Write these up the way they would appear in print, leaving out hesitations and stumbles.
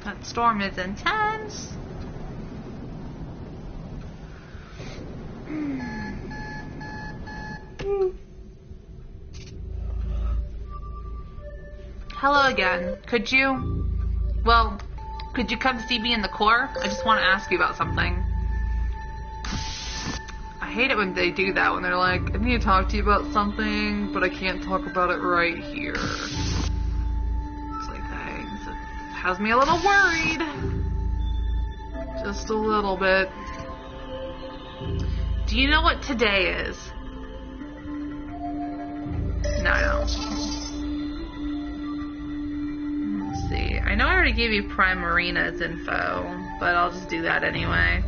That storm is intense. Hello again. Could you come see me in the core? I just want to ask you about something. I hate it when they do that, when they're like, I need to talk to you about something, but I can't talk about it right here. It's like things. It has me a little worried. Just a little bit. Do you know what today is? No, I don't. Let's see. I know I already gave you Prime Marina's info, but I'll just do that anyway.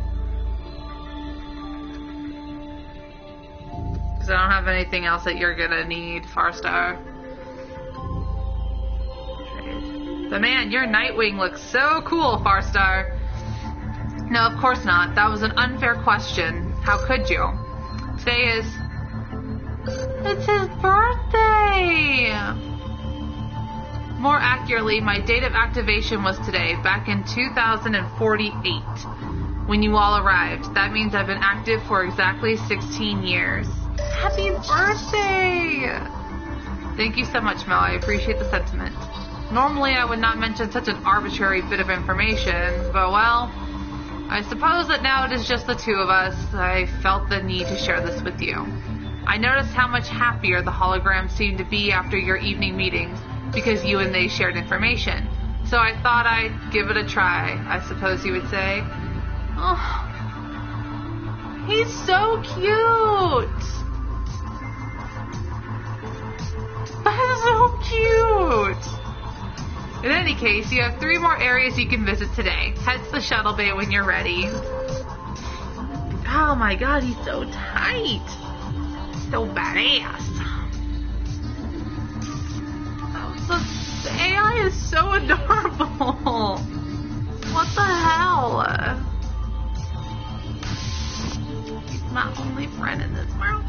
Because I don't have anything else that you're gonna need, Farstar. But man, your Nightwing looks so cool, Farstar. No, of course not. That was an unfair question. How could you? Today is... It's his birthday! More accurately, my date of activation was today, back in 2048, when you all arrived. That means I've been active for exactly 16 years. Happy birthday! Thank you so much, Mel. I appreciate the sentiment. Normally, I would not mention such an arbitrary bit of information, but well, I suppose that now it is just the two of us. I felt the need to share this with you. I noticed how much happier the holograms seemed to be after your evening meetings, because you and they shared information. So I thought I'd give it a try, I suppose you would say. Oh, he's so cute! That's so cute! In any case, you have 3 more areas you can visit today. Head to the shuttle bay when you're ready. Oh my god, he's so tight! So badass. The AI is so adorable. What the hell? He's my only friend in this world.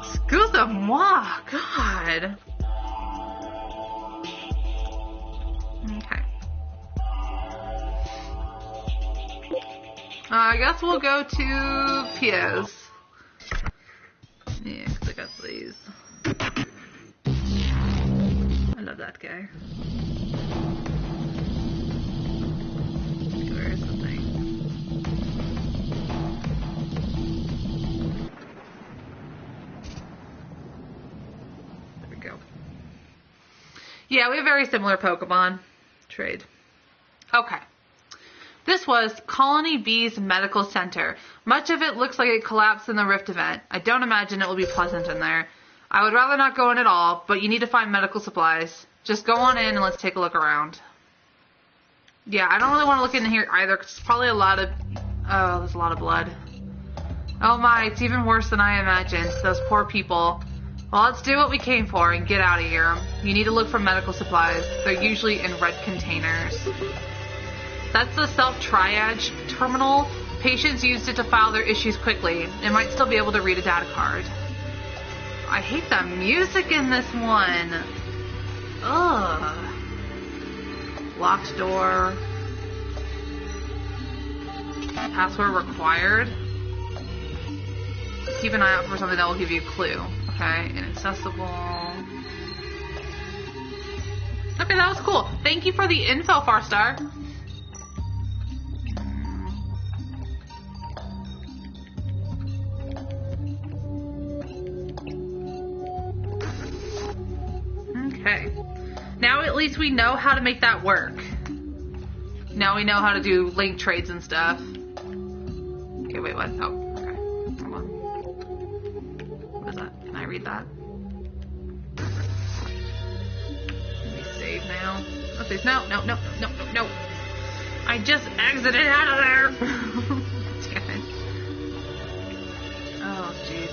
Excuse-moi, God. Okay. I guess we'll go to Pierre's. Yeah, because I got these. I love that guy. Where is the thing? There we go. Yeah, we have very similar Pokemon. Trade. Okay. This was Colony B's medical center. Much of it looks like it collapsed in the Rift event. I don't imagine it will be pleasant in there. I would rather not go in at all, but you need to find medical supplies. Just go on in and let's take a look around. Yeah, I don't really want to look in here either, because it's probably a lot of... Oh, there's a lot of blood. Oh my, it's even worse than I imagined. Those poor people. Well, let's do what we came for and get out of here. You need to look for medical supplies. They're usually in red containers. That's the self-triage terminal. Patients used it to file their issues quickly. They might still be able to read a data card. I hate the music in this one. Ugh. Locked door. Password required. Keep an eye out for something that will give you a clue. Okay, inaccessible. Okay, that was cool. Thank you for the info, Farstar. Okay. Now at least we know how to make that work. Now we know how to do link trades and stuff. Okay, wait, what? Oh, okay. Hold on. What is that? Can I read that? Let me save now. Oh, please, no. I just exited out of there. Damn it. Oh, jeez.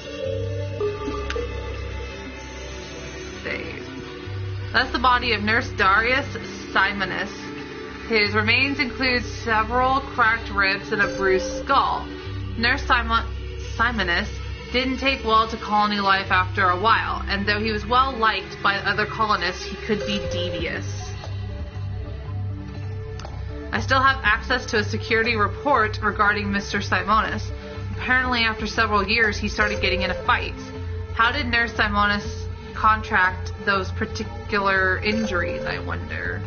Save. That's the body of Nurse Darius Simonus. His remains include several cracked ribs and a bruised skull. Nurse Simonus didn't take well to colony life after a while, and though he was well liked by other colonists, he could be devious. I still have access to a security report regarding Mr. Simonis. Apparently, after several years, he started getting into fights. How did Nurse Simonis contract those particular injuries, I wonder?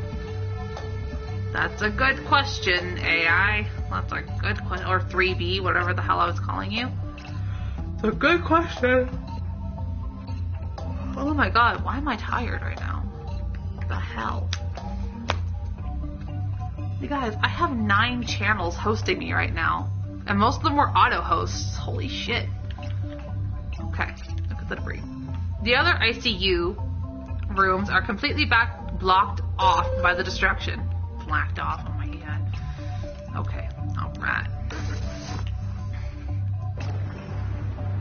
That's a good question, AI. That's a good question. Or 3B, whatever the hell I was calling you. It's a good question. Oh my god, why am I tired right now? What the hell? You guys, I have 9 channels hosting me right now. And most of them were auto hosts. Holy shit. Okay, look at the debris. The other ICU rooms are completely blocked off by the destruction. Blacked off, oh my god. Okay, alright.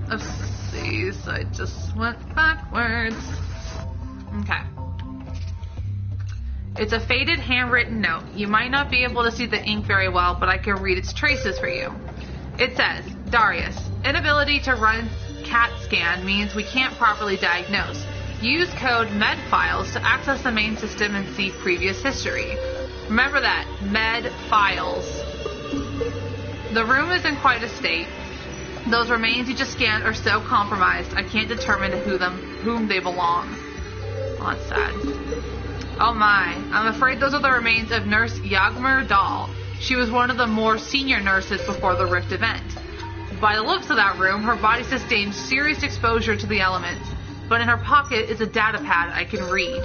Oopsies, I just went backwards. Okay. It's a faded handwritten note. You might not be able to see the ink very well, but I can read its traces for you. It says, Darius, inability to run CAT scan means we can't properly diagnose. Use code MEDFILES to access the main system and see previous history. Remember that, MEDFILES. The room is in quite a state. Those remains you just scanned are so compromised, I can't determine to whom they belong. Oh, that's sad. Oh my, I'm afraid those are the remains of Nurse Yagmur Dahl. She was one of the more senior nurses before the Rift event. By the looks of that room, her body sustained serious exposure to the elements, but in her pocket is a data pad I can read.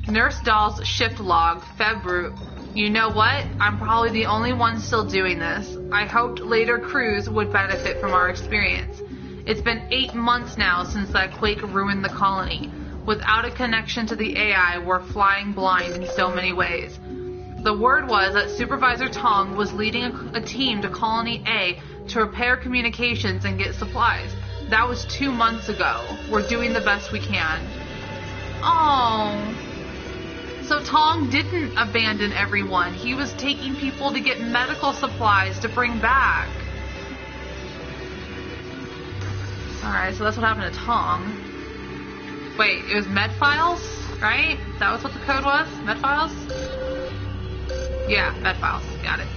Nurse Dahl's shift log, February. You know what? I'm probably the only one still doing this. I hoped later crews would benefit from our experience. It's been 8 months now since that quake ruined the colony. Without a connection to the AI, we're flying blind in so many ways. The word was that Supervisor Tong was leading a team to Colony A to repair communications and get supplies. That was 2 months ago. We're doing the best we can. Oh. So Tong didn't abandon everyone. He was taking people to get medical supplies to bring back. Alright, so that's what happened to Tong. Wait, it was Medfiles, right? That was what the code was? Medfiles? Yeah, Medfiles. Got it.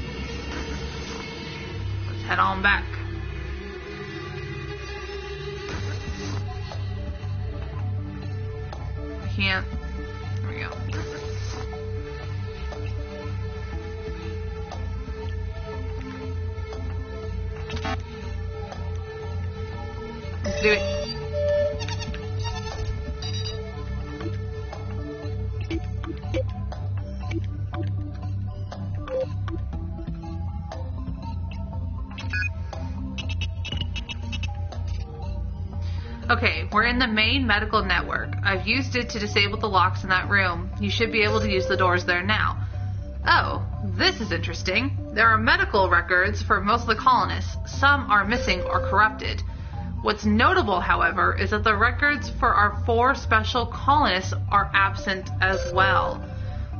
Let's head on back. I can't. There we go. Let's do it. Okay, we're in the main medical network. I've used it to disable the locks in that room. You should be able to use the doors there now. Oh, this is interesting. There are medical records for most of the colonists. Some are missing or corrupted. What's notable, however, is that the records for our 4 special colonists are absent as well.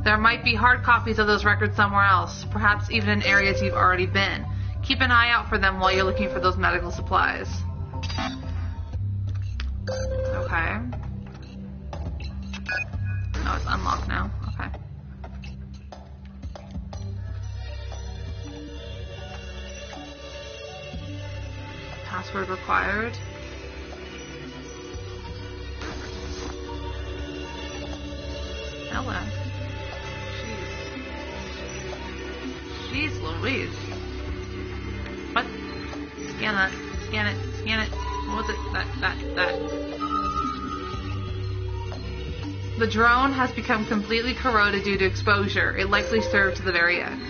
There might be hard copies of those records somewhere else, perhaps even in areas you've already been. Keep an eye out for them while you're looking for those medical supplies. Okay. Oh, it's unlocked now. Okay. Password required. Ella. Jeez Louise. What? Scan that. Scan it. Scan it. What was it? That. The drone has become completely corroded due to exposure. It likely served to the very end.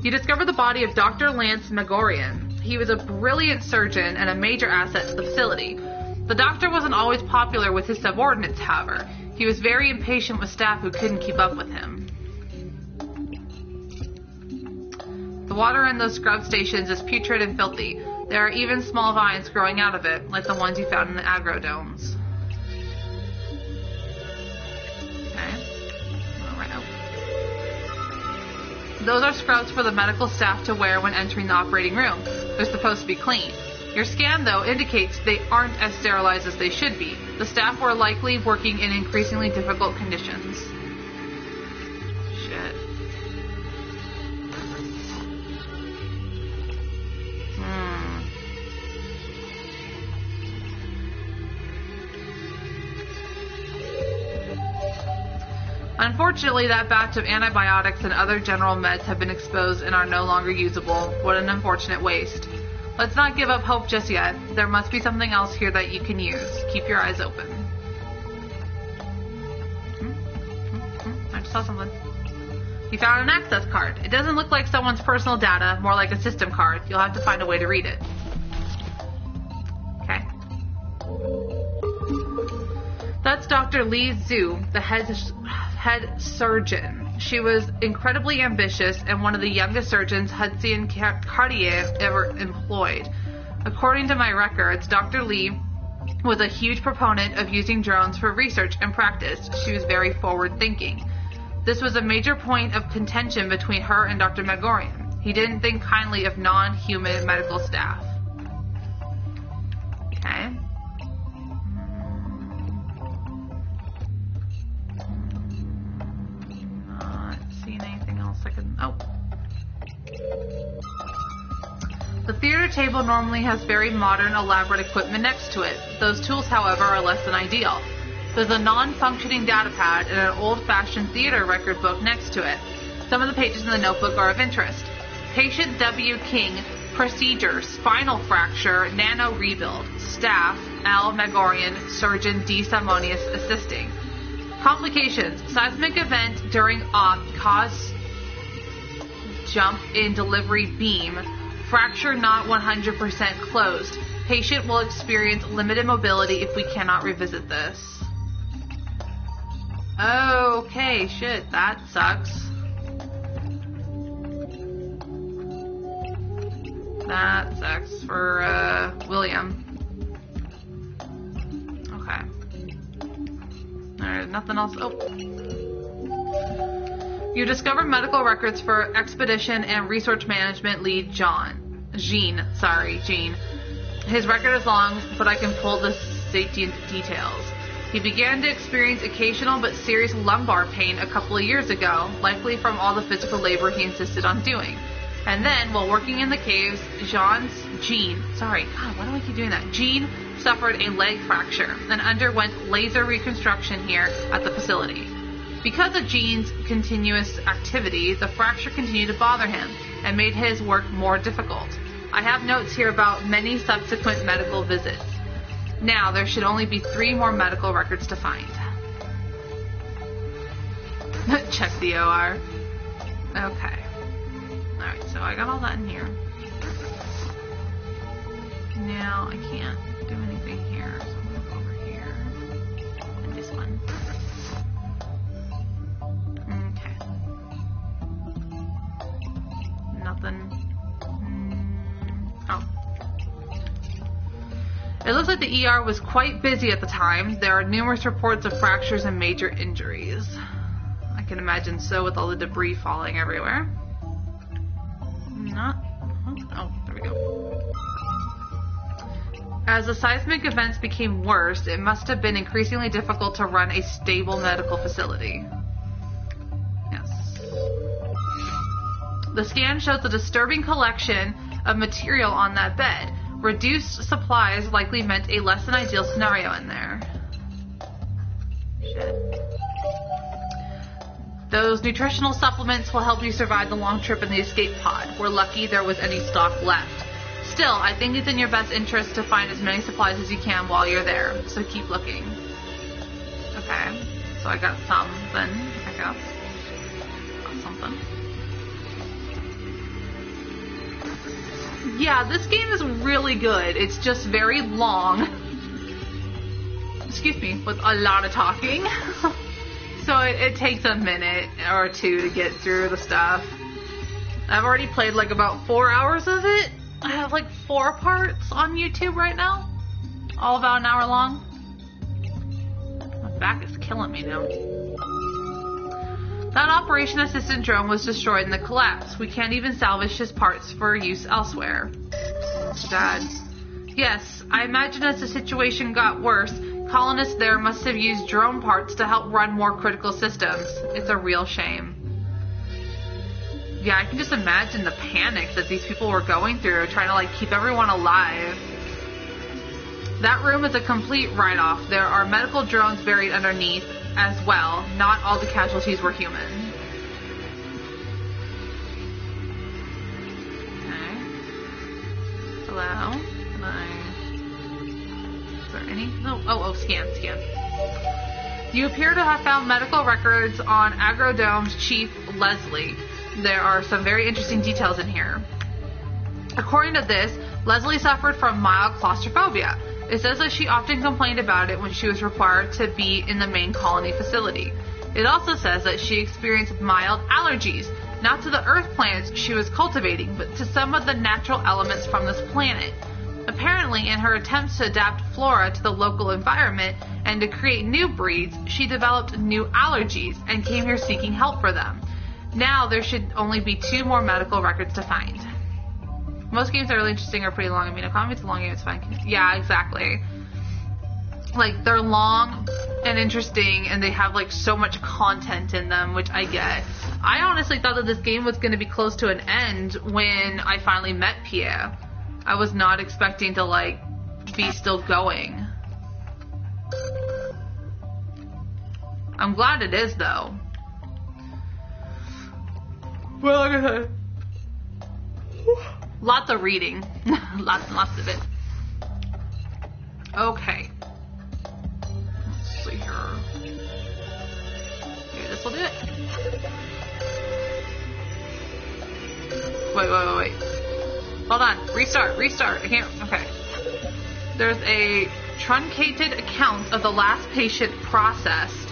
You discover the body of Dr. Lance Megorian. He was a brilliant surgeon and a major asset to the facility. The doctor wasn't always popular with his subordinates, however. He was very impatient with staff who couldn't keep up with him. The water in those scrub stations is putrid and filthy. There are even small vines growing out of it, like the ones you found in the agrodomes. Okay. Right up. Those are scrubs for the medical staff to wear when entering the operating room. They're supposed to be clean. Your scan, though, indicates they aren't as sterilized as they should be. The staff were likely working in increasingly difficult conditions. Shit. Unfortunately, that batch of antibiotics and other general meds have been exposed and are no longer usable. What an unfortunate waste. Let's not give up hope just yet. There must be something else here that you can use. Keep your eyes open. I just saw something. You found an access card. It doesn't look like someone's personal data, more like a system card. You'll have to find a way to read it. Okay. That's Dr. Lee Zhu, the head surgeon. She was incredibly ambitious and one of the youngest surgeons Hudson Cartier ever employed. According to my records, Dr. Lee was a huge proponent of using drones for research and practice. She was very forward-thinking. This was a major point of contention between her and Dr. Megorian. He didn't think kindly of non-human medical staff. Okay. Oh. The theater table normally has very modern, elaborate equipment next to it. Those tools, however, are less than ideal. There's a non-functioning data pad and an old-fashioned theater record book next to it. Some of the pages in the notebook are of interest. Patient W. King, procedure, spinal fracture, nano rebuild. Staff, L. Megorian, surgeon D. Simonius assisting. Complications, seismic event during cause jump in delivery beam. Fracture not 100% closed. Patient will experience limited mobility if we cannot revisit this. Okay, shit, that sucks. That sucks for William. Okay. There's nothing else. Oh. You discover medical records for expedition and research management lead Gene. His record is long, but I can pull the safety details. He began to experience occasional but serious lumbar pain a couple of years ago, likely from all the physical labor he insisted on doing. And then, while working in the caves, Gene suffered a leg fracture and underwent laser reconstruction here at the facility. Because of Gene's continuous activity, the fracture continued to bother him and made his work more difficult. I have notes here about many subsequent medical visits. Now, there should only be 3 more medical records to find. Check the OR. Okay. Alright, so I got all that in here. Now, I can't do anything here, so I'm going to go over here. And this one. Nothing. Oh. It looks like the ER was quite busy at the time. There are numerous reports of fractures and major injuries. I can imagine so with all the debris falling everywhere. Oh, there we go. As the seismic events became worse, it must have been increasingly difficult to run a stable medical facility. The scan shows a disturbing collection of material on that bed. Reduced supplies likely meant a less than ideal scenario in there. Shit. Those nutritional supplements will help you survive the long trip in the escape pod. We're lucky there was any stock left. Still, I think it's in your best interest to find as many supplies as you can while you're there, so keep looking. Okay, so I got something, I guess. Got something. Yeah, this game is really good. It's just very long. Excuse me, with a lot of talking. So it takes a minute or two to get through the stuff. I've already played like about 4 hours of it. I have like 4 parts on YouTube right now. All about an hour long. My back is killing me now. That Operation Assistant drone was destroyed in the collapse. We can't even salvage his parts for use elsewhere. Dad. Yes, I imagine as the situation got worse, colonists there must have used drone parts to help run more critical systems. It's a real shame. Yeah, I can just imagine the panic that these people were going through, trying to like keep everyone alive. That room is a complete write-off. There are medical drones buried underneath as well. Not all the casualties were human. Okay. Hello? Can I... Is there any? No. Oh, scan. You appear to have found medical records on Agrodome's chief, Leslie. There are some very interesting details in here. According to this, Leslie suffered from mild claustrophobia. It says that she often complained about it when she was required to be in the main colony facility. It also says that she experienced mild allergies, not to the earth plants she was cultivating, but to some of the natural elements from this planet. Apparently, in her attempts to adapt flora to the local environment and to create new breeds, she developed new allergies and came here seeking help for them. Now there should only be 2 more medical records to find. Most games that are really interesting are pretty long. I mean, a comic's a long game, it's fine. Yeah, exactly. Like, they're long and interesting, and they have, like, so much content in them, which I get. I honestly thought that this game was going to be close to an end when I finally met Pierre. I was not expecting to, like, be still going. I'm glad it is, though. Well, like I said, lots of reading. lots of it. Okay. Let's see here. Maybe this will do it. Wait. Hold on. Restart. I can't. Okay. There's a truncated account of the last patient processed.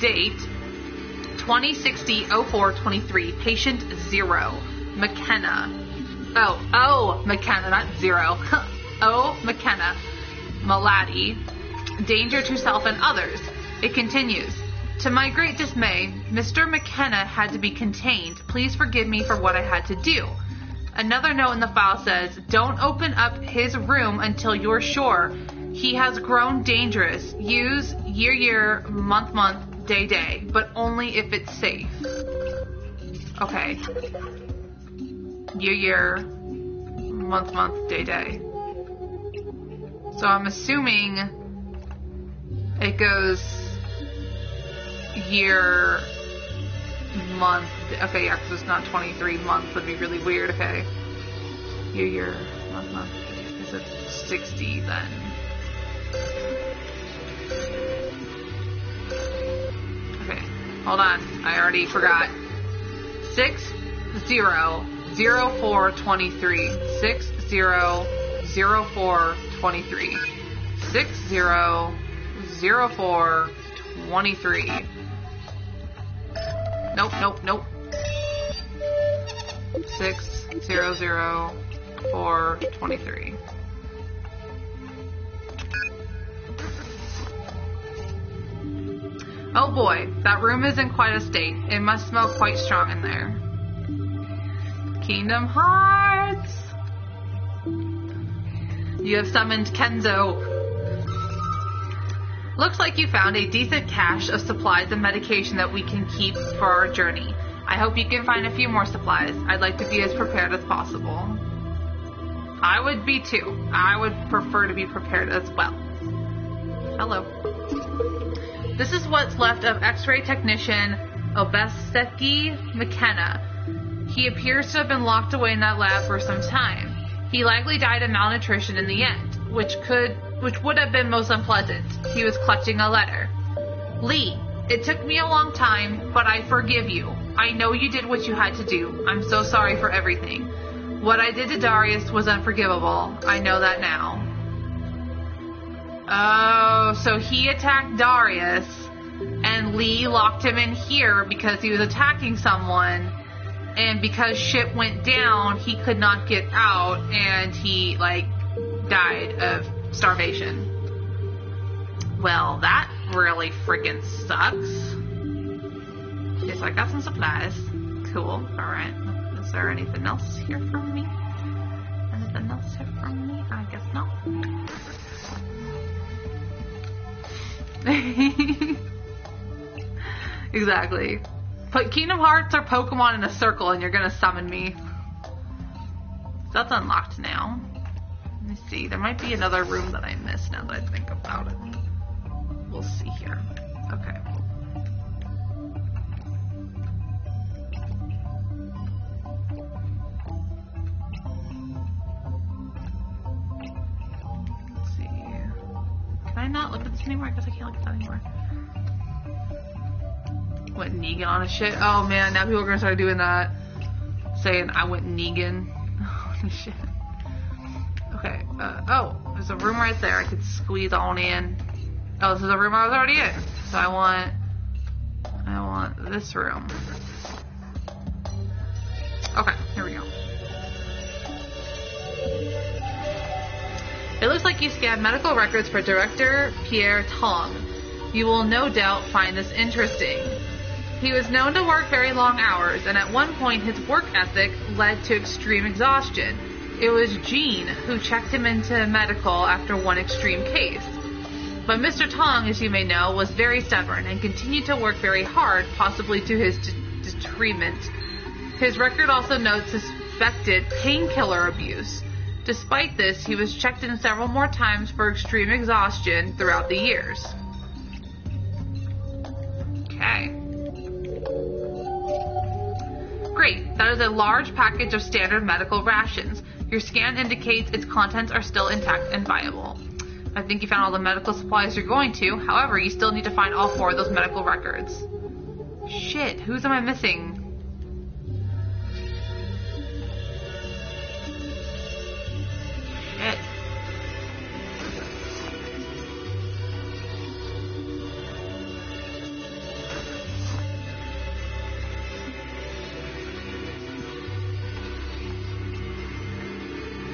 Date 2060-04-23. Patient 0. McKenna. Oh, McKenna, not 0. Oh, McKenna. Malady. Danger to self and others. It continues. To my great dismay, Mr. McKenna had to be contained. Please forgive me for what I had to do. Another note in the file says, don't open up his room until you're sure. He has grown dangerous. Use year, month, day, but only if it's safe. Okay. Year, month, day. So I'm assuming it goes year, month. Okay, yeah, because it's not 23 months. Would be really weird. Okay. Year, month. Is it 60 then? Okay, hold on. I already forgot. 600423. 600423. 600423. Nope. 600423. Oh boy, that room is in quite a state. It must smell quite strong in there. Kingdom Hearts! You have summoned Kenzo. Looks like you found a decent cache of supplies and medication that we can keep for our journey. I hope you can find a few more supplies. I'd like to be as prepared as possible. I would be too. I would prefer to be prepared as well. Hello. This is what's left of X-ray technician Obeseki McKenna. He appears to have been locked away in that lab for some time. He likely died of malnutrition in the end, which would have been most unpleasant. He was clutching a letter. Lee, it took me a long time, but I forgive you. I know you did what you had to do. I'm so sorry for everything. What I did to Darius was unforgivable. I know that now. Oh, so he attacked Darius, and Lee locked him in here because he was attacking someone, and because shit went down, he could not get out, and he, died of starvation. Well, that really freaking sucks. Okay, so I got some supplies. Cool. Alright. Is there anything else here for me? Nothing else here from me? I guess not. Exactly. Put Kingdom Hearts or Pokemon in a circle and you're gonna summon me. That's unlocked now. Let me see. There might be another room that I missed now that I think about it. We'll see here. Okay. Let's see. Can I not look at this anymore? I guess I can't look at that anymore. Went Negan on a shit. Oh man, now people are gonna start doing that. Saying I went Negan. Oh shit. Okay, oh, there's a room right there I could squeeze on in. Oh, this is a room I was already in. So I want this room. Okay, here we go. It looks like you scanned medical records for director Pierre Tong. You will no doubt find this interesting. He was known to work very long hours, and at one point his work ethic led to extreme exhaustion. It was Jean who checked him into medical after one extreme case. But Mr. Tong, as you may know, was very stubborn and continued to work very hard, possibly to his detriment. His record also notes suspected painkiller abuse. Despite this, he was checked in several more times for extreme exhaustion throughout the years. Okay. Great. That is a large package of standard medical rations. Your scan indicates its contents are still intact and viable. I think you found all the medical supplies you're going to. However, you still need to find all 4 of those medical records. Shit, whose am I missing? Shit.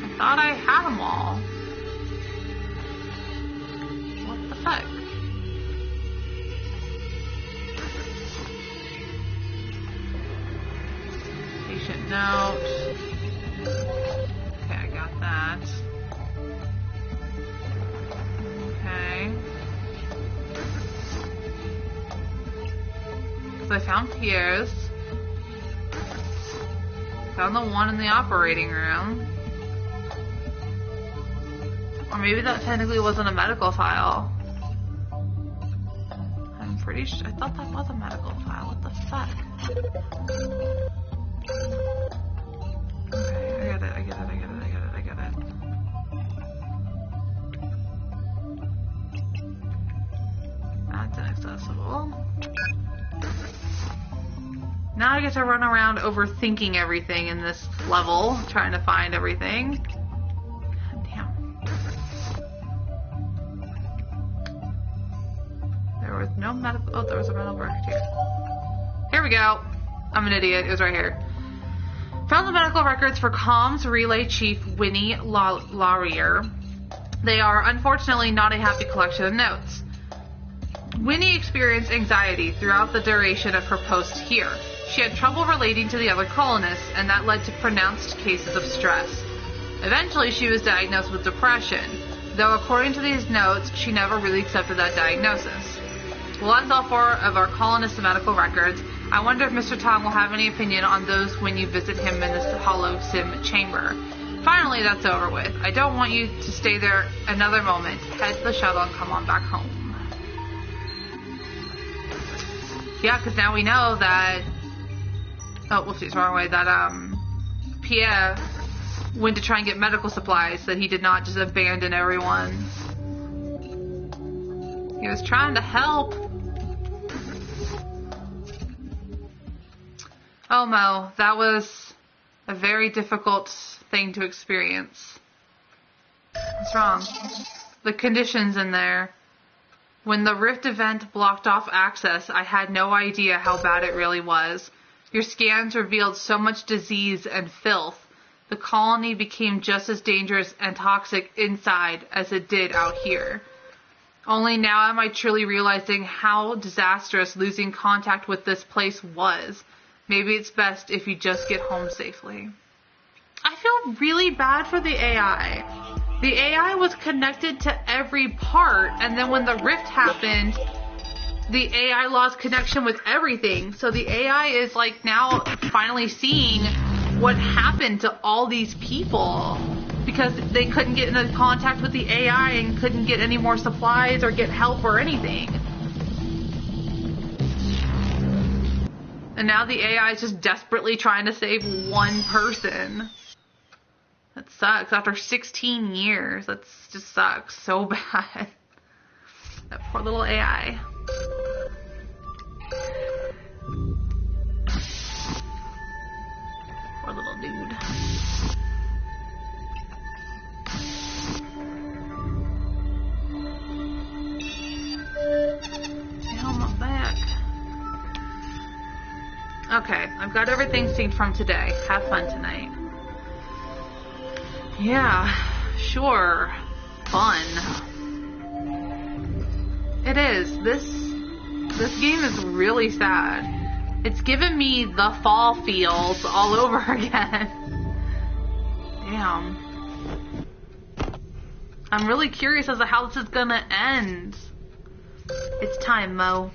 I thought I had them all. What the fuck? Patient note. Okay, I got that. Okay. So I found Pierre's. Found the one in the operating room. Or maybe that technically wasn't a medical file. I'm pretty sure. I thought that was a medical file. What the fuck? Okay, I get it. That's inaccessible. Now I get to run around overthinking everything in this level, trying to find everything. No medical. Oh, there was a medical record here. Here we go. I'm an idiot. It was right here. Found the medical records for comms relay chief Winnie Laurier. They are unfortunately not a happy collection of notes. Winnie experienced anxiety throughout the duration of her post here. She had trouble relating to the other colonists, and that led to pronounced cases of stress. Eventually, she was diagnosed with depression, though according to these notes, she never really accepted that diagnosis. Well, that's all 4 of our colonist medical records. I wonder if Mr. Tong will have any opinion on those when you visit him in this hollow sim chamber. Finally, that's over with. I don't want you to stay there another moment. Head to the shuttle and come on back home. Yeah, because now we know that... Oh, whoopsies, wrong way. That, Pierre went to try and get medical supplies, that he did not just abandon everyone. He was trying to help. Oh, Mo, that was a very difficult thing to experience. What's wrong? The conditions in there. When the Rift event blocked off access, I had no idea how bad it really was. Your scans revealed so much disease and filth. The colony became just as dangerous and toxic inside as it did out here. Only now am I truly realizing how disastrous losing contact with this place was. Maybe it's best if you just get home safely. I feel really bad for the AI. The AI was connected to every part, and then when the rift happened, the AI lost connection with everything. So the AI is like now finally seeing what happened to all these people because they couldn't get into contact with the AI and couldn't get any more supplies or get help or anything. And now the AI is just desperately trying to save one person. That sucks. After 16 years, that just sucks so bad. That poor little AI. Poor little dude. Ow, my back. Okay, I've got everything synced from today. Have fun tonight. Yeah, sure. Fun. It is. This game is really sad. It's given me the fall feels all over again. Damn. I'm really curious as to how this is gonna end. It's time, Mo.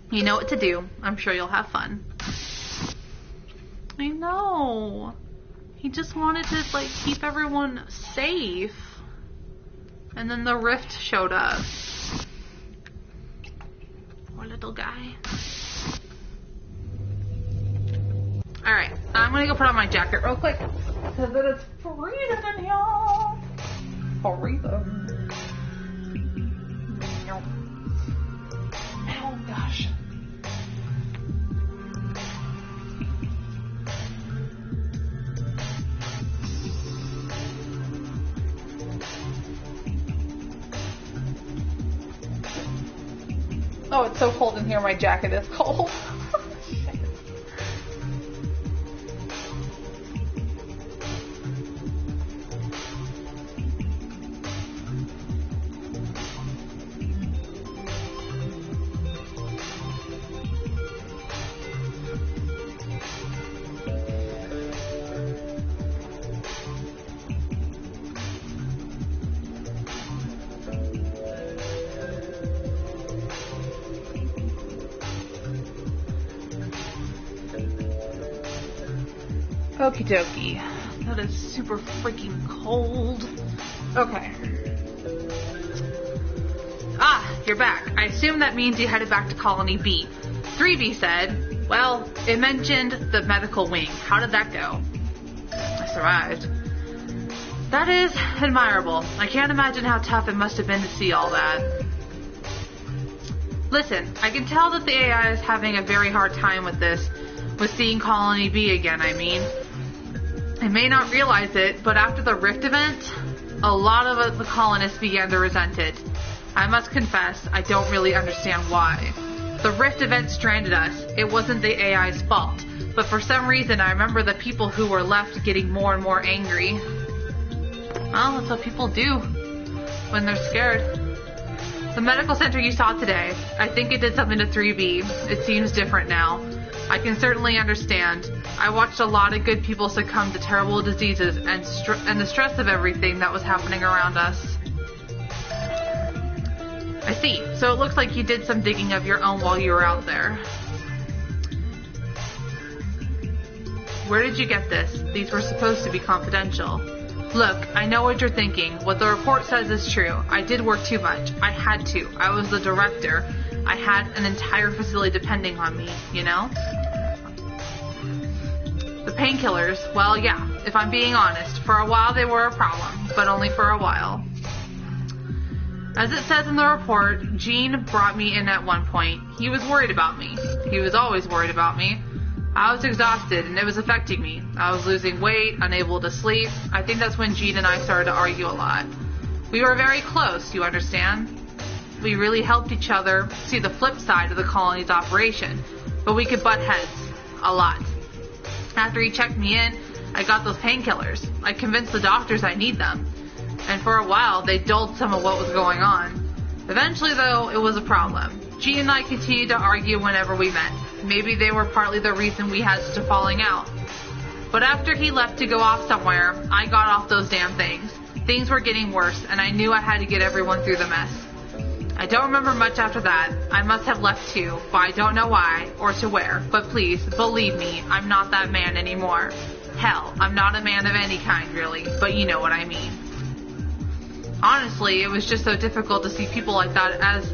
You know what to do. I'm sure you'll have fun. I know. He just wanted to, like, keep everyone safe. And then the rift showed up. Poor little guy. Alright, I'm gonna go put on my jacket real quick. Because it is freezing in here. Freezing. Oh gosh. Oh, it's so cold in here, my jacket is cold. Okie dokie. That is super freaking cold. Okay. Ah, you're back. I assume that means you headed back to Colony B. 3B said, well, it mentioned the medical wing. How did that go? I survived. That is admirable. I can't imagine how tough it must have been to see all that. Listen, I can tell that the AI is having a very hard time with this, with seeing Colony B again, I mean. I may not realize it, but after the Rift event, a lot of the colonists began to resent it. I must confess, I don't really understand why. The Rift event stranded us. It wasn't the AI's fault, but for some reason I remember the people who were left getting more and more angry. Well, that's what people do when they're scared. The medical center you saw today, I think it did something to 3B. It seems different now. I can certainly understand. I watched a lot of good people succumb to terrible diseases and the stress of everything that was happening around us. I see. So it looks like you did some digging of your own while you were out there. Where did you get this? These were supposed to be confidential. Look, I know what you're thinking. What the report says is true. I did work too much. I had to. I was the director. I had an entire facility depending on me, you know? The painkillers, well, yeah, if I'm being honest, for a while they were a problem, but only for a while. As it says in the report, Gene brought me in at one point. He was worried about me. He was always worried about me. I was exhausted, and it was affecting me. I was losing weight, unable to sleep. I think that's when Gene and I started to argue a lot. We were very close, you understand? We really helped each other see the flip side of the colony's operation, but we could butt heads. A lot. After he checked me in, I got those painkillers. I convinced the doctors I need them. And for a while, they dulled some of what was going on. Eventually, though, it was a problem. Gene and I continued to argue whenever we met. Maybe they were partly the reason we had such a falling out. But after he left to go off somewhere, I got off those damn things. Things were getting worse, and I knew I had to get everyone through the mess. I don't remember much after that. I must have left too, but I don't know why or to where. But please, believe me, I'm not that man anymore. Hell, I'm not a man of any kind, really, but you know what I mean. Honestly, it was just so difficult to see people like that as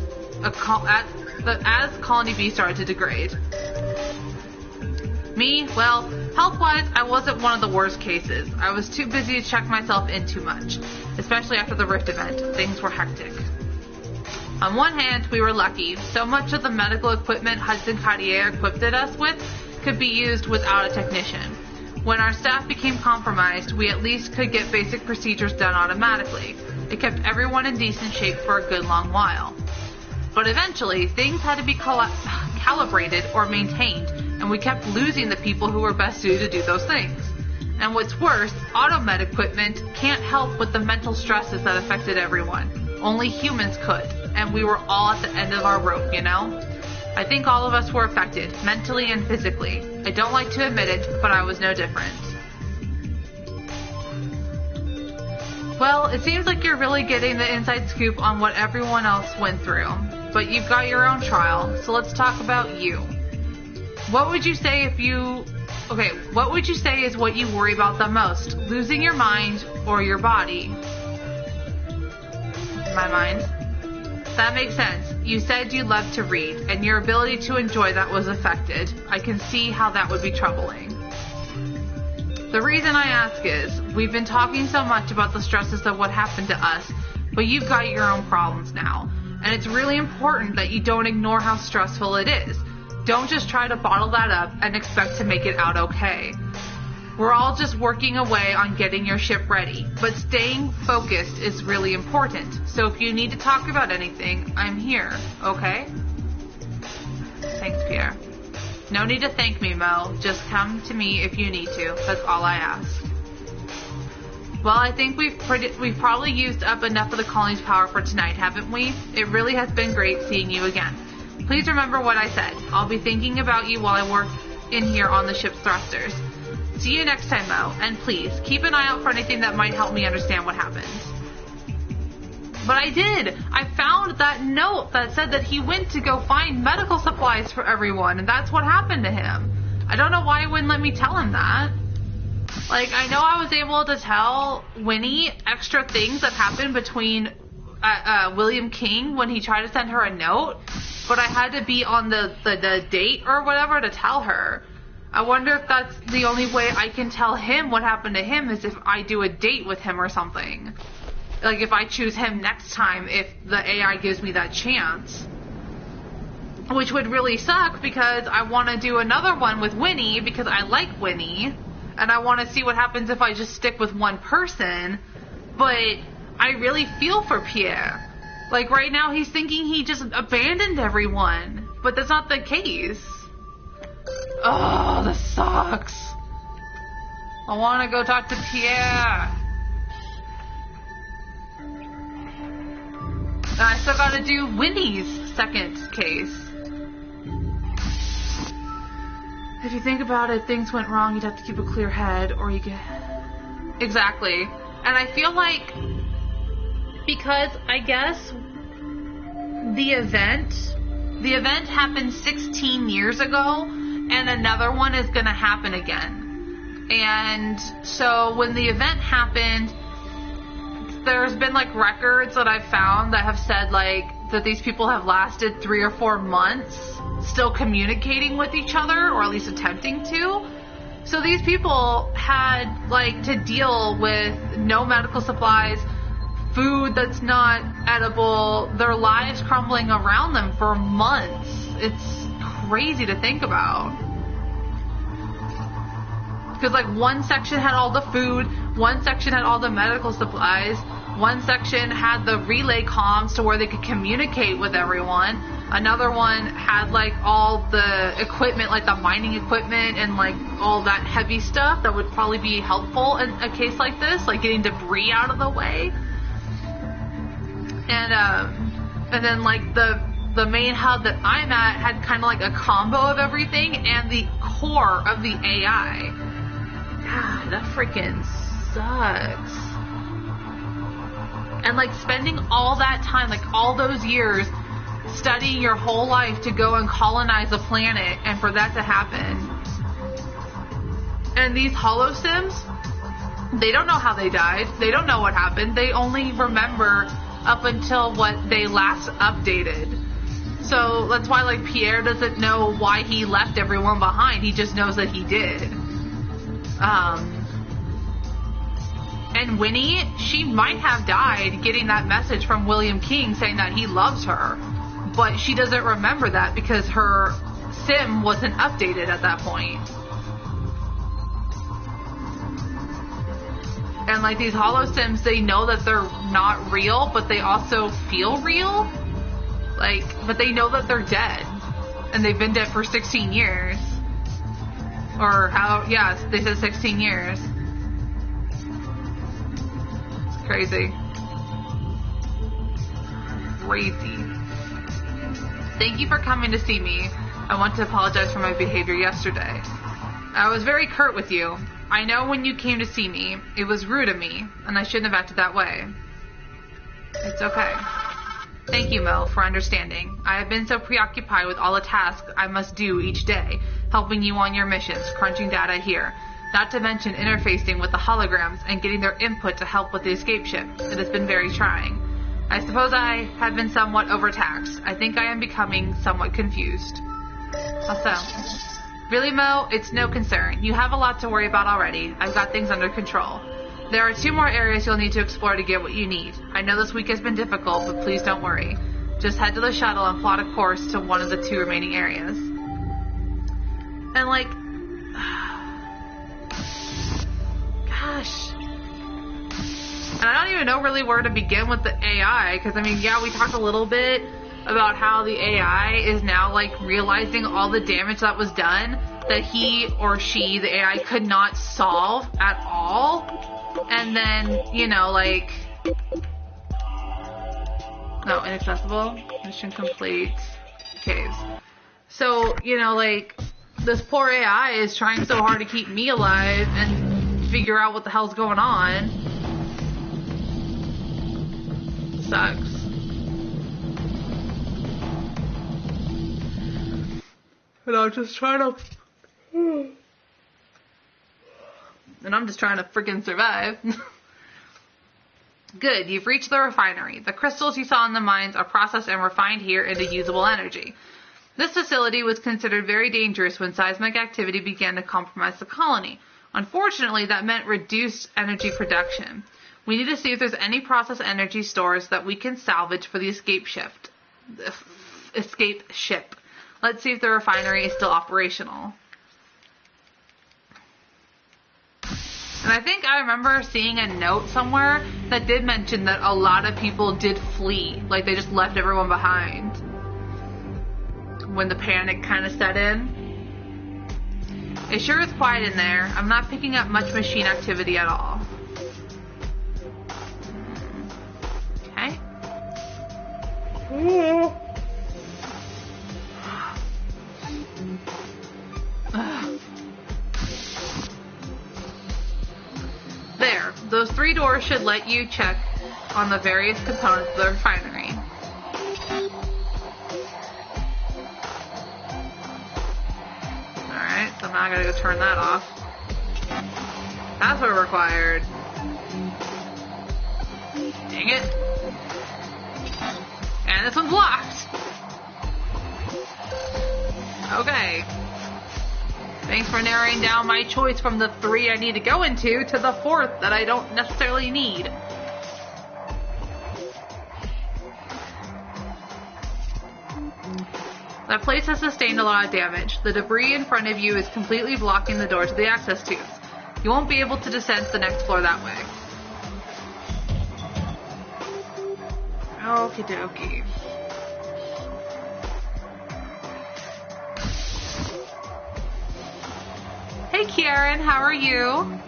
Colony B started to degrade. Me, well, health-wise, I wasn't one of the worst cases. I was too busy to check myself in too much, especially after the Rift event. Things were hectic. On one hand, we were lucky. So much of the medical equipment Hudson Cartier equipped us with could be used without a technician. When our staff became compromised, we at least could get basic procedures done automatically. It kept everyone in decent shape for a good long while. But eventually, things had to be calibrated or maintained, and we kept losing the people who were best suited to do those things. And what's worse, automed equipment can't help with the mental stresses that affected everyone. Only humans could, and we were all at the end of our rope, you know? I think all of us were affected, mentally and physically. I don't like to admit it, but I was no different. Well, it seems like you're really getting the inside scoop on what everyone else went through. But you've got your own trial, so let's talk about you. What would you say what would you say is what you worry about the most? Losing your mind or your body? My mind. That makes sense. You said you loved to read, and your ability to enjoy that was affected. I can see how that would be troubling. The reason I ask is, we've been talking so much about the stresses of what happened to us, but you've got your own problems now. And it's really important that you don't ignore how stressful it is. Don't just try to bottle that up and expect to make it out okay. We're all just working away on getting your ship ready, but staying focused is really important. So if you need to talk about anything, I'm here, okay? Thanks, Pierre. No need to thank me, Mo. Just come to me if you need to. That's all I ask. Well, I think we've probably used up enough of the colony's power for tonight, haven't we? It really has been great seeing you again. Please remember what I said. I'll be thinking about you while I work in here on the ship's thrusters. See you next time, Mo. And please, keep an eye out for anything that might help me understand what happened. But I did. I found that note that said that he went to go find medical supplies for everyone, and that's what happened to him. I don't know why he wouldn't let me tell him that. Like, I know I was able to tell Winnie extra things that happened between William King when he tried to send her a note, but I had to be on the date or whatever to tell her. I wonder if that's the only way I can tell him what happened to him is if I do a date with him or something. Like, if I choose him next time, if the AI gives me that chance. Which would really suck because I want to do another one with Winnie because I like Winnie. And I want to see what happens if I just stick with one person. But I really feel for Pierre. Like, right now he's thinking he just abandoned everyone. But that's not the case. Oh, this sucks. I want to go talk to Pierre. And I still got to do Winnie's second case. If you think about it, things went wrong, you'd have to keep a clear head, or you get... Exactly. And I feel like, because I guess the event happened 16 years ago, and another one is going to happen again. And so when the event happened, there's been, like, records that I've found that have said, like, that these people have lasted 3 or 4 months still communicating with each other, or at least attempting to. So these people had, like, to deal with no medical supplies, food that's not edible, their lives crumbling around them for months. It's crazy to think about. Because, like, one section had all the food, one section had all the medical supplies, one section had the relay comms to where they could communicate with everyone. Another one had, like, all the equipment, like the mining equipment and, like, all that heavy stuff that would probably be helpful in a case like this, like getting debris out of the way. And then, like, the main hub that I'm at had kind of like a combo of everything and the core of the AI. that freaking sucks. And like spending all that time, like all those years studying your whole life to go and colonize a planet and for that to happen. And these holosims, they don't know how they died. They don't know what happened. They only remember up until what they last updated. So that's why like Pierre doesn't know why he left everyone behind. He just knows that he did. And Winnie, she might have died getting that message from William King saying that he loves her. But she doesn't remember that because her sim wasn't updated at that point. And like these holosims, they know that they're not real, but they also feel real. Like, but they know that they're dead. And they've been dead for 16 years. Or how, yes, they said 16 years. It's crazy. Crazy. Thank you for coming to see me. I want to apologize for my behavior yesterday. I was very curt with you. I know when you came to see me, it was rude of me, and I shouldn't have acted that way. It's okay. Thank you, Mo, for understanding. I have been so preoccupied with all the tasks I must do each day, helping you on your missions, crunching data here, not to mention interfacing with the holograms and getting their input to help with the escape ship. It has been very trying. I suppose I have been somewhat overtaxed. I think I am becoming somewhat confused. How so? Really, Mo? It's no concern. You have a lot to worry about already. I've got things under control. There are 2 more areas you'll need to explore to get what you need. I know this week has been difficult, but please don't worry. Just head to the shuttle and plot a course to one of the 2 remaining areas. And like... Gosh. And I don't even know really where to begin with the AI, because I mean, yeah, we talked a little bit about how the AI is now like realizing all the damage that was done that he or she, the AI, could not solve at all. And then, you know, like, no, inaccessible, mission complete, caves. So, you know, like, this poor AI is trying so hard to keep me alive and figure out what the hell's going on. Sucks. And I'm just trying to... And I'm just trying to freaking survive. Good, you've reached the refinery. The crystals you saw in the mines are processed and refined here into usable energy. This facility was considered very dangerous when seismic activity began to compromise the colony. Unfortunately, that meant reduced energy production. We need to see if there's any process energy stores that we can salvage for the escape ship. Let's see if the refinery is still operational. And I think I remember seeing a note somewhere that did mention that a lot of people did flee. Like, they just left everyone behind when the panic kind of set in. It sure is quiet in there. I'm not picking up much machine activity at all. Okay. There, those 3 doors should let you check on the various components of the refinery. Alright, so now I gotta go turn that off. Password required. Dang it. And this one's locked. Okay. Thanks for narrowing down my choice from the 3 I need to go into to the 4th that I don't necessarily need. That place has sustained a lot of damage. The debris in front of you is completely blocking the door to the access tubes. You won't be able to descend to the next floor that way. Okie dokie. Hey Kieran, how are you?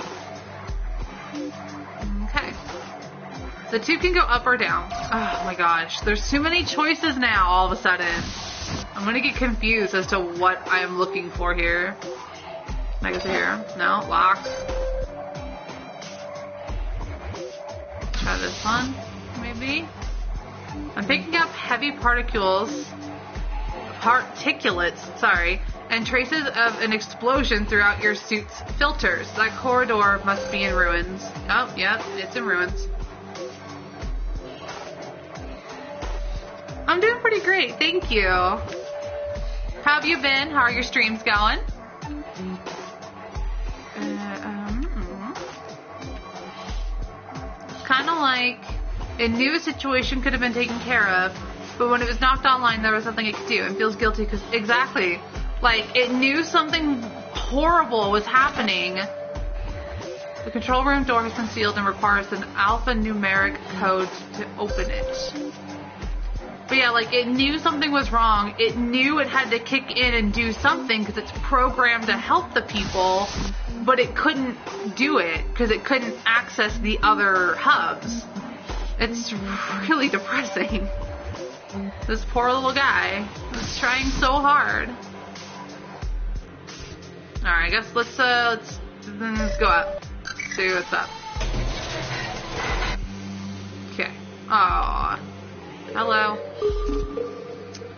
Okay. The 2 can go up or down. Oh my gosh, there's too many choices now all of a sudden. I'm gonna get confused as to what I am looking for here. Can I go through here? No, locked. Try this one, maybe. I'm picking up heavy particulates, and traces of an explosion throughout your suit's filters. That corridor must be in ruins. Oh, yeah, it's in ruins. I'm doing pretty great, thank you. How have you been? How are your streams going? It's kind of like it knew a situation could have been taken care of, but when it was knocked online, there was nothing it could do, and feels guilty because exactly, like it knew something horrible was happening. The control room door has been sealed and requires an alphanumeric code to open it. But yeah, like it knew something was wrong. It knew it had to kick in and do something because it's programmed to help the people, but it couldn't do it because it couldn't access the other hubs. It's really depressing. This poor little guy is trying so hard. Alright, I guess let's go up. See what's up. Okay. Aww. Hello.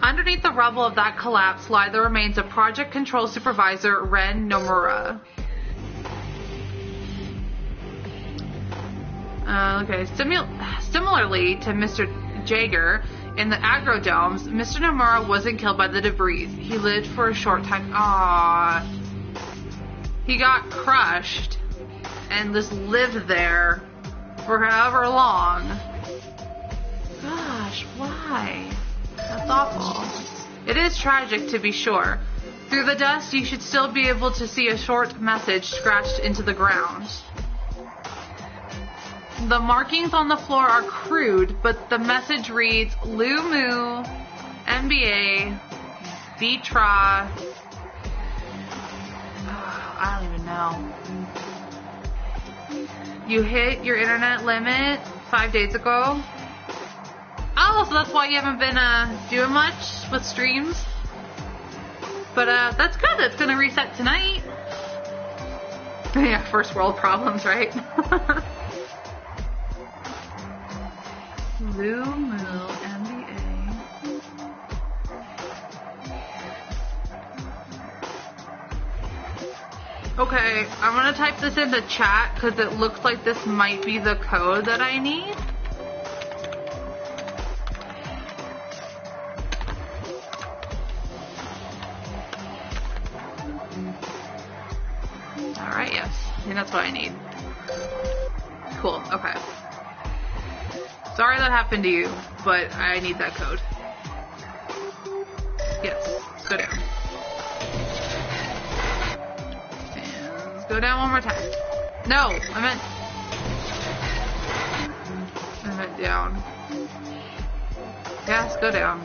Underneath the rubble of that collapse lie the remains of Project Control Supervisor Ren Nomura. Okay. Similarly to Mr. Jaeger in the Agrodomes, Mr. Nomura wasn't killed by the debris. He lived for a short time. Aww. He got crushed and just lived there for however long. Gosh, why? That's awful. It is tragic, to be sure. Through the dust, you should still be able to see a short message scratched into the ground. The markings on the floor are crude, but the message reads, Lumu, MBA, Vitra. I don't even know. You hit your internet limit 5 days ago. Oh, so that's why you haven't been doing much with streams. But that's good. It's gonna reset tonight. Yeah, first world problems, right? Lumu MBA. Okay, I'm gonna type this into chat because it looks like this might be the code that I need. Alright, yes. I think that's what I need. Cool, okay. Sorry that happened to you, but I need that code. Yes, let's go down. And let's go down one more time. No, I meant down. Yeah, let's go down.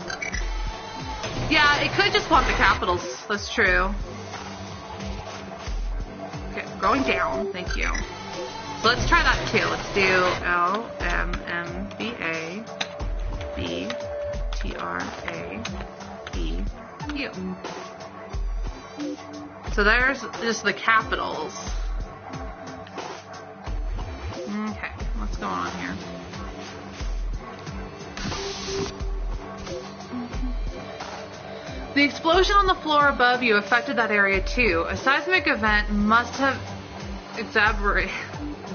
Yeah, it could just want the capitals. That's true. Okay, going down. Thank you. So let's try that too. Let's do LMMBA, BTRAEU. So there's just the capitals. Okay, what's going on here? The explosion on the floor above you affected that area too. A seismic event must have exacerbated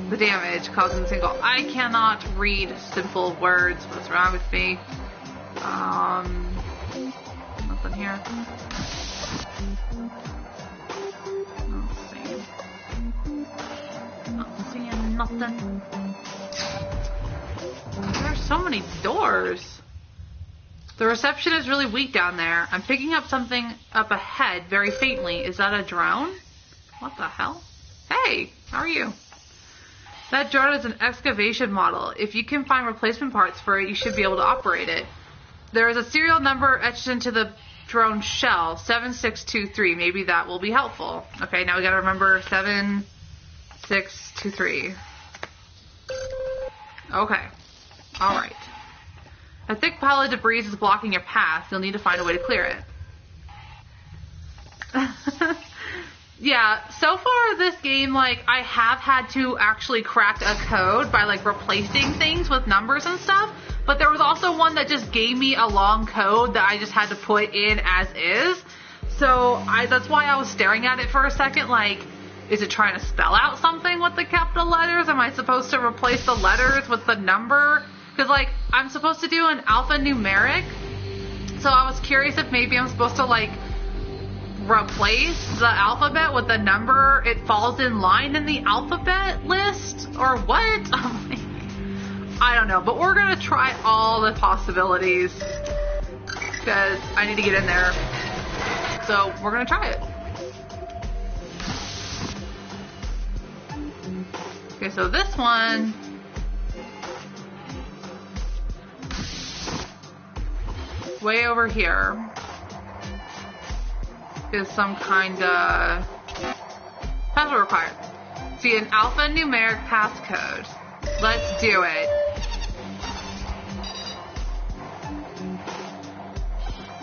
the damage causing the single. I cannot read simple words. What's wrong with me? Nothing here. Not seeing nothing. There's so many doors. The reception is really weak down there. I'm picking up something up ahead very faintly. Is that a drone? What the hell? Hey, how are you? That drone is an excavation model. If you can find replacement parts for it, you should be able to operate it. There is a serial number etched into the drone shell, 7623. Maybe that will be helpful. Okay, now we gotta remember 7623. Okay. Alright. A thick pile of debris is blocking your path. You'll need to find a way to clear it. Yeah, so far this game, like, I have had to actually crack a code by, like, replacing things with numbers and stuff, but there was also one that just gave me a long code that I just had to put in as is. So that's why I was staring at it for a second, like, is it trying to spell out something with the capital letters? Am I supposed to replace the letters with the number? Because, like, I'm supposed to do an alphanumeric, so I was curious if maybe I'm supposed to, like, replace the alphabet with the number it falls in line in the alphabet list, or what? I don't know, but we're gonna try all the possibilities because I need to get in there, so we're gonna try it. Okay, so this one way over here is some kind of password required. See, an alphanumeric passcode. Let's do it.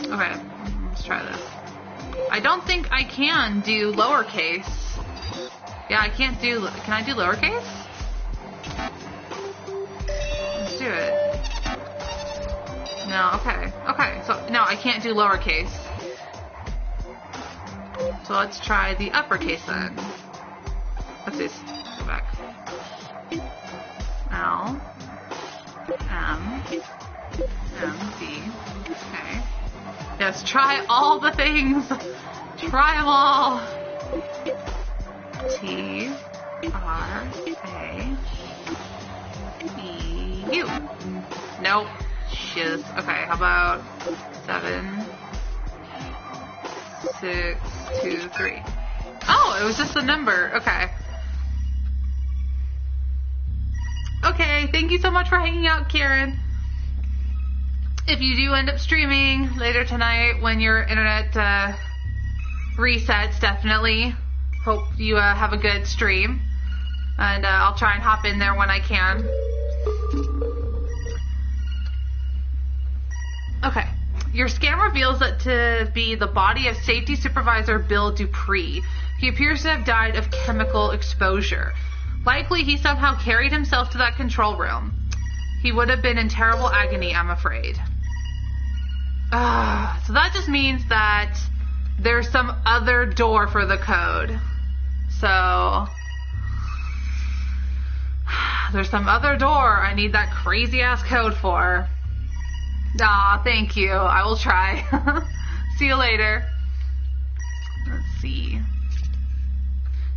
Okay, let's try this. I don't think I can do lowercase. Yeah, I can't do, can I do lowercase? Let's do it. No, okay. Okay, so no, I can't do lowercase. So let's try the uppercase then. Let's see, go back. L, M, M, D. Okay. Yes, try all the things. Try them all. T, R, A, E, U. Nope. Shiz. Okay, how about 7, 6, 2, 3. Oh, it was just a number. Okay. Okay, thank you so much for hanging out, Karen. If you do end up streaming later tonight when your internet resets, definitely hope you have a good stream. And I'll try and hop in there when I can. Okay. Your scan reveals that to be the body of Safety Supervisor Bill Dupree. He appears to have died of chemical exposure. Likely he somehow carried himself to that control room. He would have been in terrible agony, I'm afraid. So that just means that there's some other door for the code. So there's some other door I need that crazy ass code for. Aw, thank you. I will try. See you later. Let's see.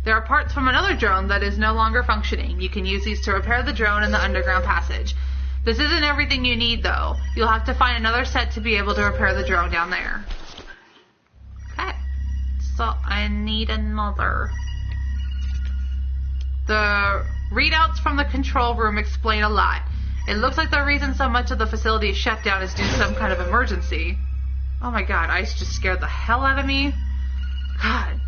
There are parts from another drone that is no longer functioning. You can use these to repair the drone in the underground passage. This isn't everything you need, though. You'll have to find another set to be able to repair the drone down there. Okay. So I need another. The readouts from the control room explain a lot. It looks like the reason so much of the facility is shut down is due to some kind of emergency. Oh my god, ice just scared the hell out of me. God.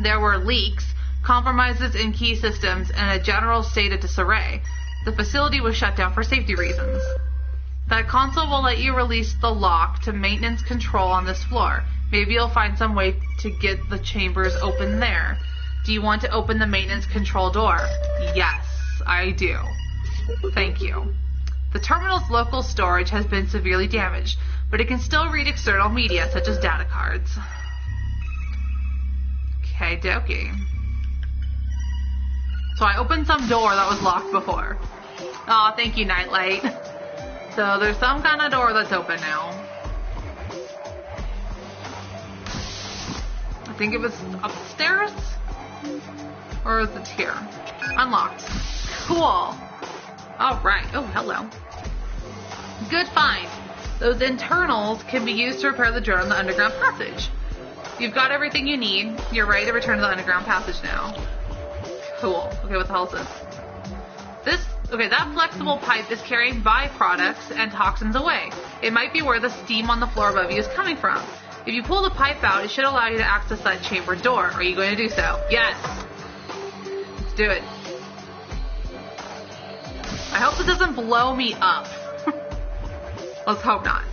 There were leaks, compromises in key systems, and a general state of disarray. The facility was shut down for safety reasons. That console will let you release the lock to maintenance control on this floor. Maybe you'll find some way to get the chambers open there. Do you want to open the maintenance control door? Yes, I do. Thank you. The terminal's local storage has been severely damaged, but it can still read external media such as data cards. Okay, dokie. So I opened some door that was locked before. Aw, thank you, Nightlight. So there's some kind of door that's open now. I think it was upstairs? Or is it here? Unlocked. Cool. Alright. Oh, hello. Good find. Those internals can be used to repair the drone in the underground passage. You've got everything you need. You're ready to return to the underground passage now. Cool. Okay, what the hell is this? That flexible pipe is carrying byproducts and toxins away. It might be where the steam on the floor above you is coming from. If you pull the pipe out, it should allow you to access that chamber door. Are you going to do so? Yes! Let's do it. I hope it doesn't blow me up. Let's hope not.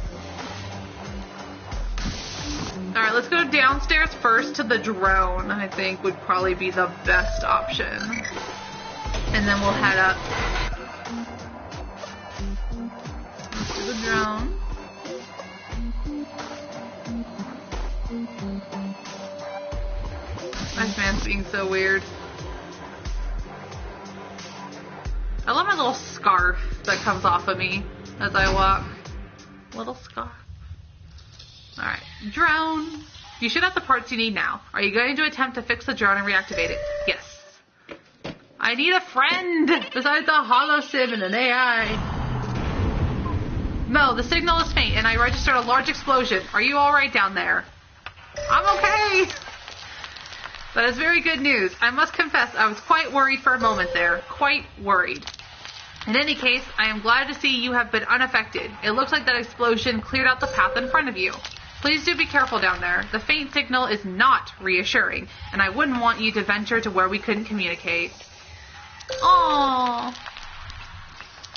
Alright, let's go downstairs first to the drone, I think would probably be the best option. And then we'll head up to the drone. This man's being so weird. I love my little scarf that comes off of me as I walk. Little scarf. Alright, drone. You should have the parts you need now. Are you going to attempt to fix the drone and reactivate it? Yes. I need a friend besides a holosim and an AI. No, the signal is faint and I registered a large explosion. Are you alright down there? I'm okay. That is very good news. I must confess I was quite worried for a moment there. Quite worried. In any case, I am glad to see you have been unaffected. It looks like that explosion cleared out the path in front of you. Please do be careful down there. The faint signal is not reassuring, and I wouldn't want you to venture to where we couldn't communicate. Aww.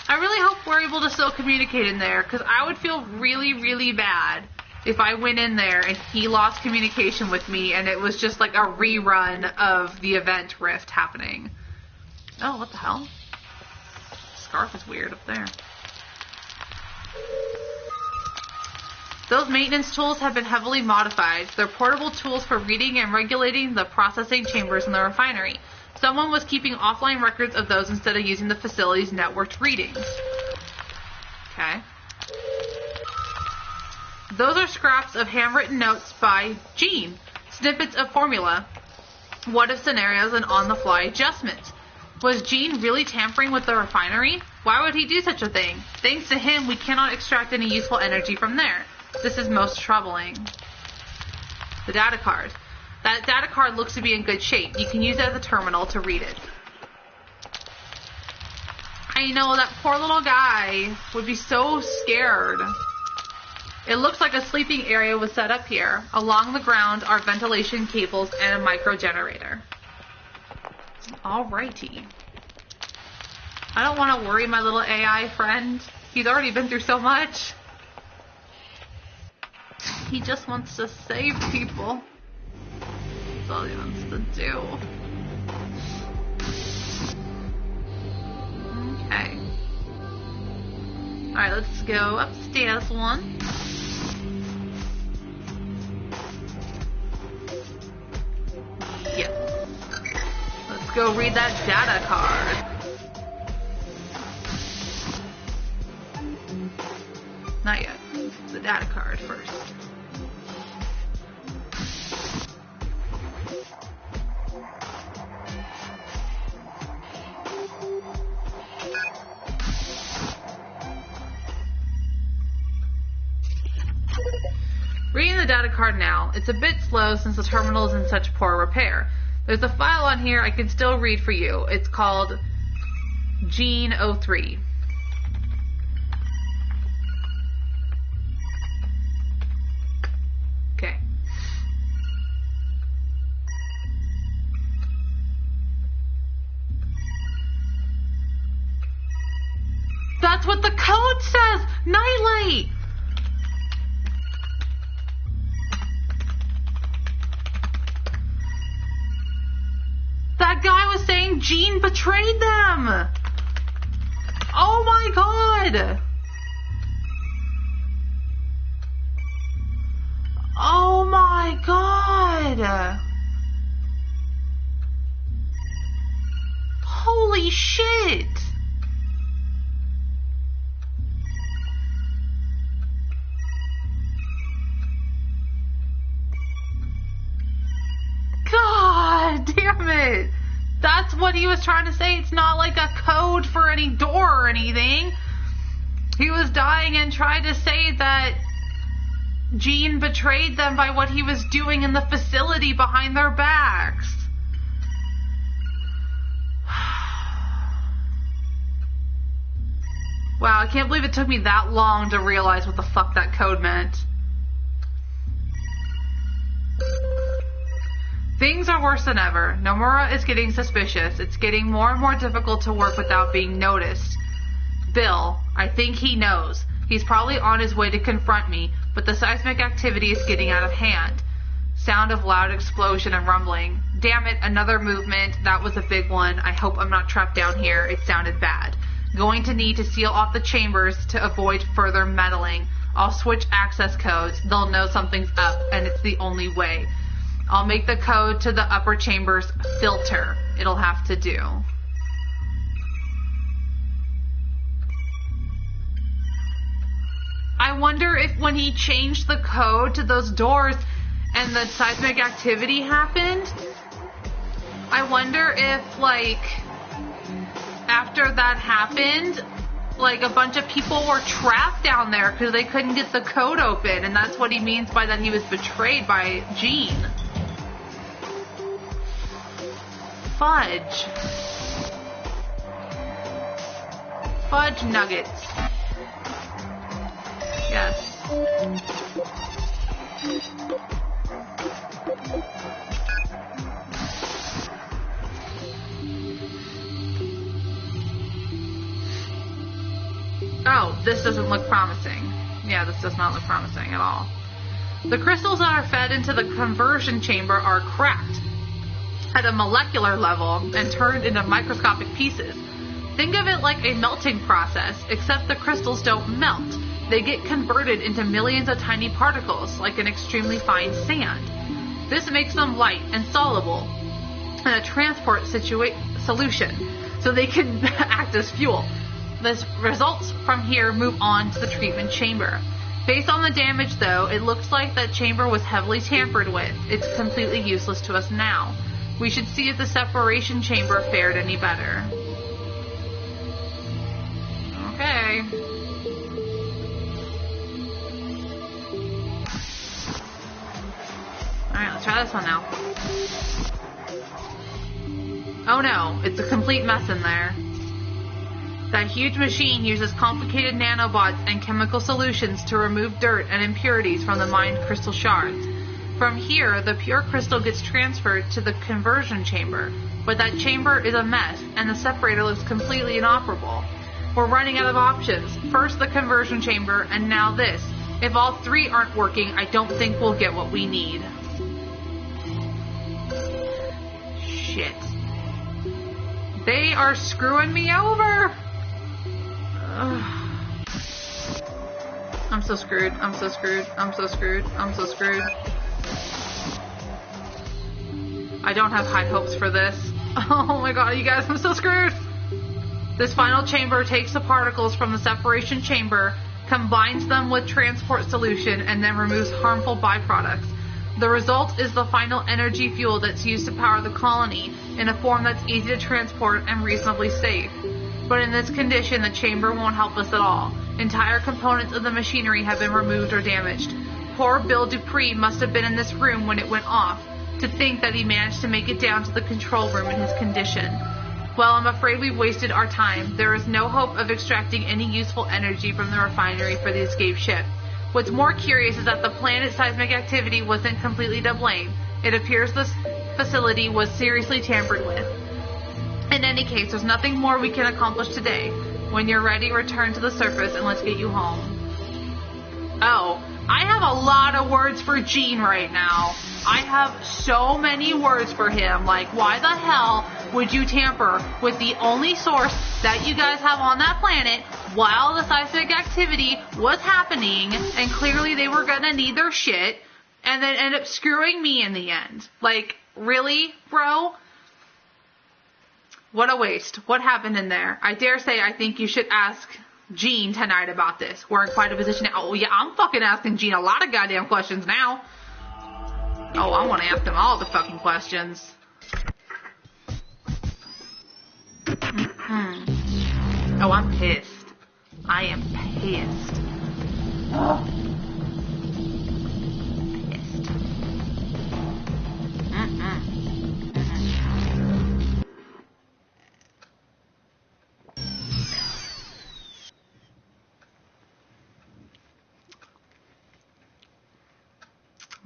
I really hope we're able to still communicate in there, because I would feel really, really bad if I went in there and he lost communication with me and it was just like a rerun of the event Rift happening. Oh, what the hell? Scarf is weird up there. Those maintenance tools have been heavily modified. They're portable tools for reading and regulating the processing chambers in the refinery. Someone was keeping offline records of those instead of using the facility's networked readings. Okay. Those are scraps of handwritten notes by Gene, snippets of formula, what-if scenarios, and on-the-fly adjustments. Was Gene really tampering with the refinery? Why would he do such a thing? Thanks to him, we cannot extract any useful energy from there. This is most troubling. The data card. That data card looks to be in good shape. You can use it as a terminal to read it. I know, that poor little guy would be so scared. It looks like a sleeping area was set up here. Along the ground are ventilation cables and a micro generator. Alrighty. I don't want to worry my little AI friend. He's already been through so much. He just wants to save people. That's all he wants to do. Okay. Alright, let's go upstairs one. Yes. Let's go read that data card. Not yet. The data card first. Reading the data card now. It's a bit slow since the terminal is in such poor repair. There's a file on here I can still read for you. It's called Gene 03. Okay. That's what the code says! Nightlight! That guy was saying Gene betrayed them! Oh my god! Oh my god! Holy shit! God damn it! That's what he was trying to say. It's not like a code for any door or anything. He was dying and tried to say that Gene betrayed them by what he was doing in the facility behind their backs. Wow, I can't believe it took me that long to realize what the fuck that code meant. Things are worse than ever. Nomura is getting suspicious. It's getting more and more difficult to work without being noticed. Bill, I think he knows. He's probably on his way to confront me, but the seismic activity is getting out of hand. Sound of loud explosion and rumbling. Damn it, another movement. That was a big one. I hope I'm not trapped down here. It sounded bad. Going to need to seal off the chambers to avoid further meddling. I'll switch access codes. They'll know something's up, and it's the only way. I'll make the code to the upper chambers filter. It'll have to do. I wonder if when he changed the code to those doors and the seismic activity happened, I wonder if, like, after that happened, like, a bunch of people were trapped down there because they couldn't get the code open, and that's what he means by that he was betrayed by Jean. Fudge. Fudge nuggets. Yes. Oh, this doesn't look promising. Yeah, this does not look promising at all. The crystals that are fed into the conversion chamber are cracked at a molecular level and turned into microscopic pieces. Think of it like a melting process, except the crystals don't melt. They get converted into millions of tiny particles, like an extremely fine sand. This makes them light and soluble in a transport solution, so they can act as fuel. The results from here move on to the treatment chamber. Based on the damage, though, it looks like that chamber was heavily tampered with. It's completely useless to us now. We should see if the separation chamber fared any better. Okay. Alright, let's try this one now. Oh no, it's a complete mess in there. That huge machine uses complicated nanobots and chemical solutions to remove dirt and impurities from the mined crystal shards. From here, the pure crystal gets transferred to the conversion chamber, but that chamber is a mess, and the separator looks completely inoperable. We're running out of options. First the conversion chamber, and now this. If all three aren't working, I don't think we'll get what we need. Shit. They are screwing me over! Ugh. I'm so screwed. I'm so screwed. I'm so screwed. I'm so screwed. I don't have high hopes for this. Oh my god, you guys, I'm so screwed! This final chamber takes the particles from the separation chamber, combines them with transport solution, and then removes harmful byproducts. The result is the final energy fuel that's used to power the colony, in a form that's easy to transport and reasonably safe. But in this condition, the chamber won't help us at all. Entire components of the machinery have been removed or damaged. Poor Bill Dupree must have been in this room when it went off. To think that he managed to make it down to the control room in his condition. Well, I'm afraid we've wasted our time. There is no hope of extracting any useful energy from the refinery for the escape ship. What's more curious is that the planet's seismic activity wasn't completely to blame. It appears this facility was seriously tampered with. In any case, there's nothing more we can accomplish today. When you're ready, return to the surface and let's get you home. Oh, I have a lot of words for Gene right now. I have so many words for him. Like, why the hell would you tamper with the only source that you guys have on that planet while the seismic activity was happening, and clearly they were gonna need their shit, and then end up screwing me in the end? Like, really, bro? What a waste. What happened in there? I dare say I think you should ask Gene tonight about this. We're in quite a position now. Oh yeah, I'm fucking asking Gene a lot of goddamn questions now. Oh, I want to ask him all the fucking questions. Oh, I'm pissed. I am pissed. Pissed.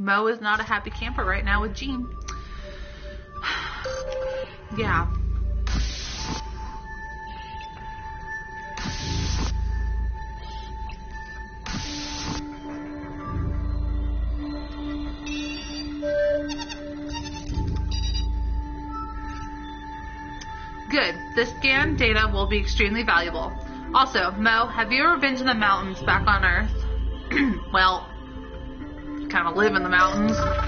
Mo is not a happy camper right now with Gene. Yeah. This scanned data will be extremely valuable. Also, Mo, have you ever been to the mountains back on Earth? Well, kind of live in the mountains.